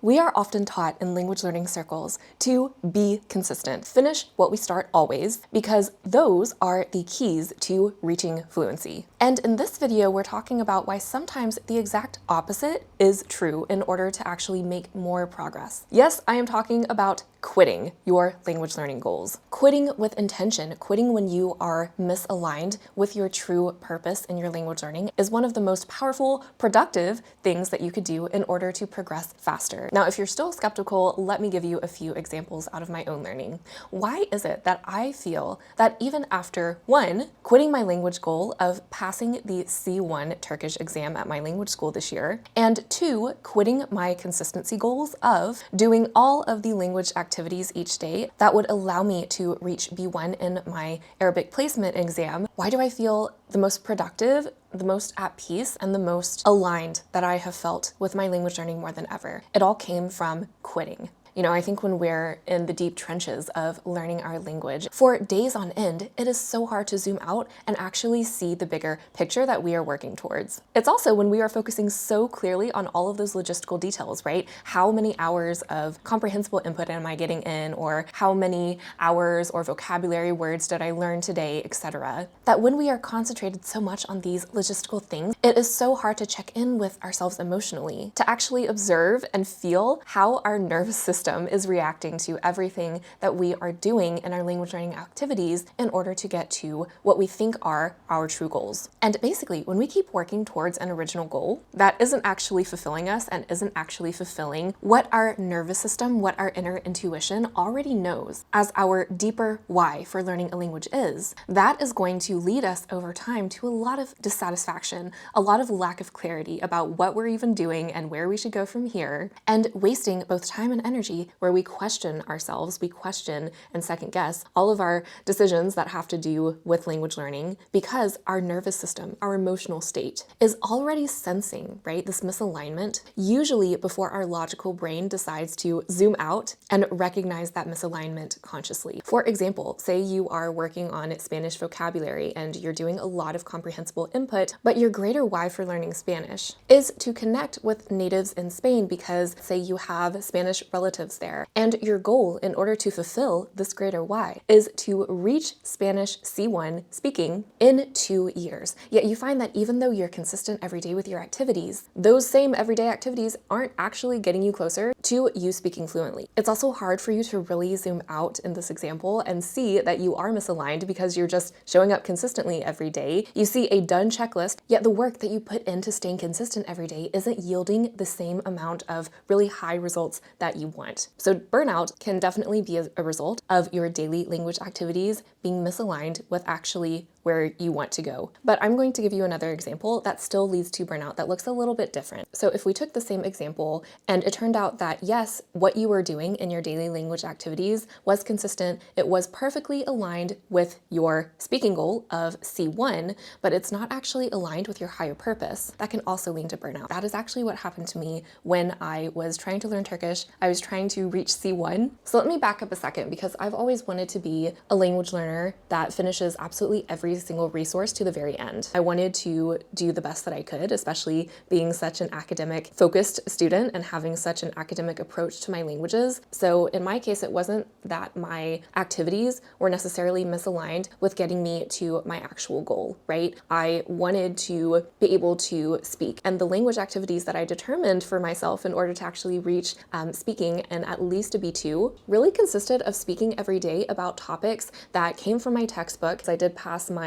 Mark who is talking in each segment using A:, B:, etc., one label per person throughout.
A: We are often taught in language learning circles to be consistent, finish what we start always, because those are the keys to reaching fluency. And in this video, we're talking about why sometimes the exact opposite is true in order to actually make more progress. Yes, I am talking about quitting your language learning goals. Quitting with intention, quitting when you are misaligned with your true purpose in your language learning is one of the most powerful, productive things that you could do in order to progress faster. Now, if you're still skeptical, let me give you a few examples out of my own learning. Why is it that I feel that even after one, quitting my language goal of passing the C1 Turkish exam at my language school this year, and two, quitting my consistency goals of doing all of the language activities each day that would allow me to reach B1 in my Arabic placement exam, why do I feel the most productive, the most at peace, and the most aligned that I have felt with my language learning more than ever? It all came from quitting. You know, I think when we're in the deep trenches of learning our language for days on end, it is so hard to zoom out and actually see the bigger picture that we are working towards. It's also when we are focusing so clearly on all of those logistical details, right? How many hours of comprehensible input am I getting in, or how many hours or vocabulary words did I learn today, etc. That when we are concentrated so much on these logistical things, it is so hard to check in with ourselves emotionally, to actually observe and feel how our nervous system is reacting to everything that we are doing in our language learning activities in order to get to what we think are our true goals. And basically, when we keep working towards an original goal that isn't actually fulfilling us and isn't actually fulfilling what our nervous system, what our inner intuition already knows as our deeper why for learning a language is, that is going to lead us over time to a lot of dissatisfaction, a lot of lack of clarity about what we're even doing and where we should go from here, and wasting both time and energy where we question ourselves, we question and second guess all of our decisions that have to do with language learning because our nervous system, our emotional state is already sensing, right, this misalignment, usually before our logical brain decides to zoom out and recognize that misalignment consciously. For example, say you are working on Spanish vocabulary and you're doing a lot of comprehensible input, but your greater why for learning Spanish is to connect with natives in Spain because, say, you have Spanish relatives there. And your goal in order to fulfill this greater why is to reach Spanish C1 speaking in 2 years. Yet you find that even though you're consistent every day with your activities, those same everyday activities aren't actually getting you closer to you speaking fluently. It's also hard for you to really zoom out in this example and see that you are misaligned because you're just showing up consistently every day. You see a done checklist, yet the work that you put into staying consistent every day isn't yielding the same amount of really high results that you want. So burnout can definitely be a result of your daily language activities being misaligned with actually where you want to go. But I'm going to give you another example that still leads to burnout that looks a little bit different. So if we took the same example and it turned out that yes, what you were doing in your daily language activities was consistent, it was perfectly aligned with your speaking goal of C1, but it's not actually aligned with your higher purpose, that can also lead to burnout. That is actually what happened to me when I was trying to learn Turkish. I was trying to reach C1. So let me back up a second because I've always wanted to be a language learner that finishes absolutely every single resource to the very end. I wanted to do the best that I could, especially being such an academic focused student and having such an academic approach to my languages. So in my case, it wasn't that my activities were necessarily misaligned with getting me to my actual goal, right? I wanted to be able to speak, and the language activities that I determined for myself in order to actually reach speaking and at least a B2 really consisted of speaking every day about topics that came from my textbook. I did pass my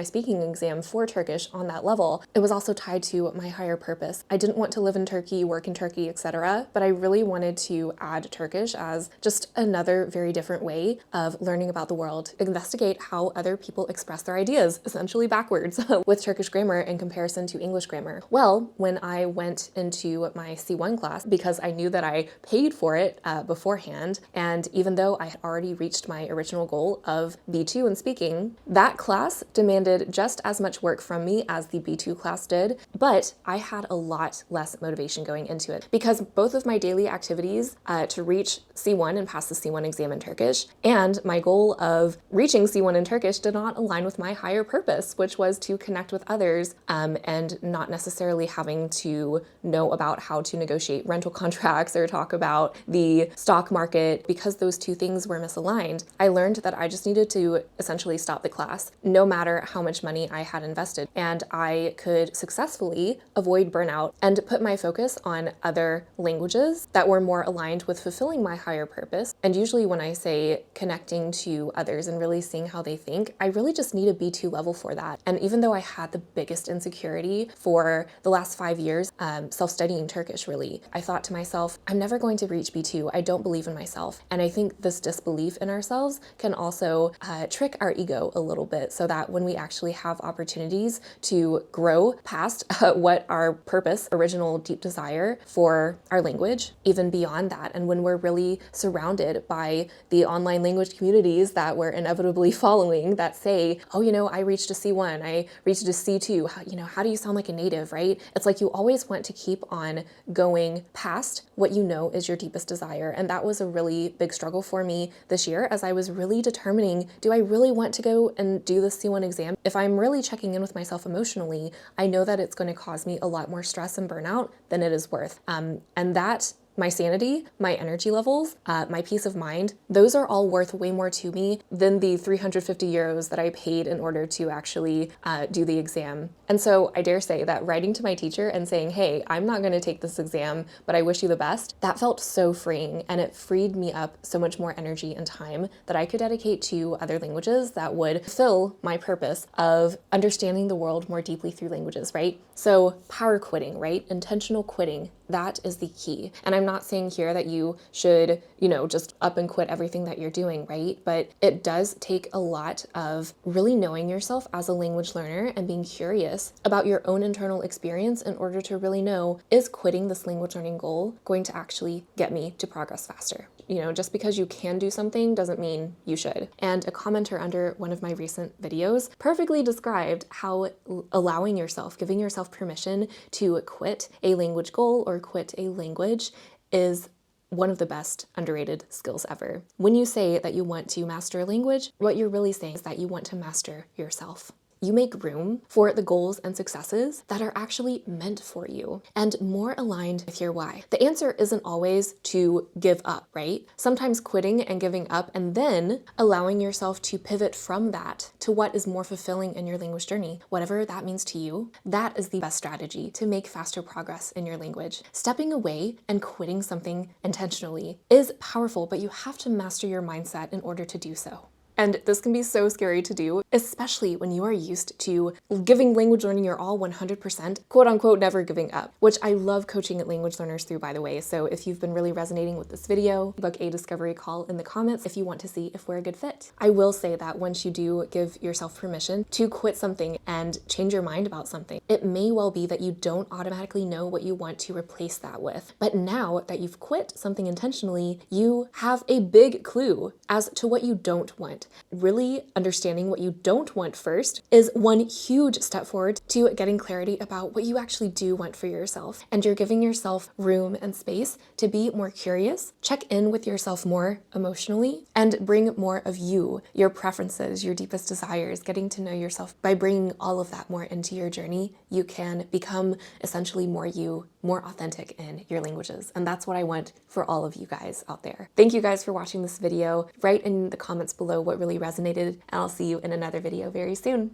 A: speaking exam for Turkish on that level. It was also tied to my higher purpose. I didn't want to live in Turkey, work in Turkey, etc., but I really wanted to add Turkish as just another very different way of learning about the world, investigate how other people express their ideas, essentially backwards, with Turkish grammar in comparison to English grammar. Well, when I went into my C1 class, because I knew that I paid for it beforehand, and even though I had already reached my original goal of B2 in speaking, that class class demanded just as much work from me as the B2 class did, but I had a lot less motivation going into it because both of my daily activities to reach C1 and pass the C1 exam in Turkish and my goal of reaching C1 in Turkish did not align with my higher purpose, which was to connect with others and not necessarily having to know about how to negotiate rental contracts or talk about the stock market. Because those two things were misaligned, I learned that I just needed to essentially stop the class, no matter how much money I had invested, and I could successfully avoid burnout and put my focus on other languages that were more aligned with fulfilling my higher purpose. And usually when I say connecting to others and really seeing how they think, I really just need a B2 level for that. And even though I had the biggest insecurity for the last 5 years, self-studying Turkish really, I thought to myself, I'm never going to reach B2. I don't believe in myself. And I think this disbelief in ourselves can also trick our ego a little bit so that when we actually have opportunities to grow past what our purpose, original deep desire for our language, even beyond that, and when we're really surrounded by the online language communities that we're inevitably following that say, oh, you know, I reached a C1, I reached a C2, how do you sound like a native, right? It's like you always want to keep on going past what you know is your deepest desire. And that was a really big struggle for me this year as I was really determining, do I really want to go and do the C1 exam? If I'm really checking in with myself emotionally, I know that it's going to cause me a lot more stress and burnout than it is worth. And that my sanity, my energy levels, my peace of mind, those are all worth way more to me than the 350 euros that I paid in order to actually do the exam. And so I dare say that writing to my teacher and saying, hey, I'm not going to take this exam, but I wish you the best, that felt so freeing, and it freed me up so much more energy and time that I could dedicate to other languages that would fill my purpose of understanding the world more deeply through languages, right? So power quitting, right? Intentional quitting. That is the key. And I'm not saying here that you should, just up and quit everything that you're doing, right? But it does take a lot of really knowing yourself as a language learner and being curious about your own internal experience in order to really know, is quitting this language learning goal going to actually get me to progress faster? Just because you can do something doesn't mean you should. And a commenter under one of my recent videos perfectly described how allowing yourself, giving yourself permission to quit a language goal or quit a language is one of the best underrated skills ever. When you say that you want to master a language, what you're really saying is that you want to master yourself. You make room for the goals and successes that are actually meant for you and more aligned with your why. The answer isn't always to give up, right? Sometimes quitting and giving up and then allowing yourself to pivot from that to what is more fulfilling in your language journey, whatever that means to you, that is the best strategy to make faster progress in your language. Stepping away and quitting something intentionally is powerful, but you have to master your mindset in order to do so. And this can be so scary to do, especially when you are used to giving language learning your all 100%, quote unquote, never giving up, which I love coaching language learners through, by the way. So if you've been really resonating with this video, book a discovery call in the comments if you want to see if we're a good fit. I will say that once you do give yourself permission to quit something and change your mind about something, it may well be that you don't automatically know what you want to replace that with. But now that you've quit something intentionally, you have a big clue as to what you don't want. Really understanding what you don't want first is one huge step forward to getting clarity about what you actually do want for yourself. And you're giving yourself room and space to be more curious, check in with yourself more emotionally, and bring more of you, your preferences, your deepest desires, getting to know yourself. By bringing all of that more into your journey, you can become essentially more you, more authentic in your languages. And that's what I want for all of you guys out there. Thank you guys for watching this video. Write in the comments below what really resonated, and I'll see you in another video very soon.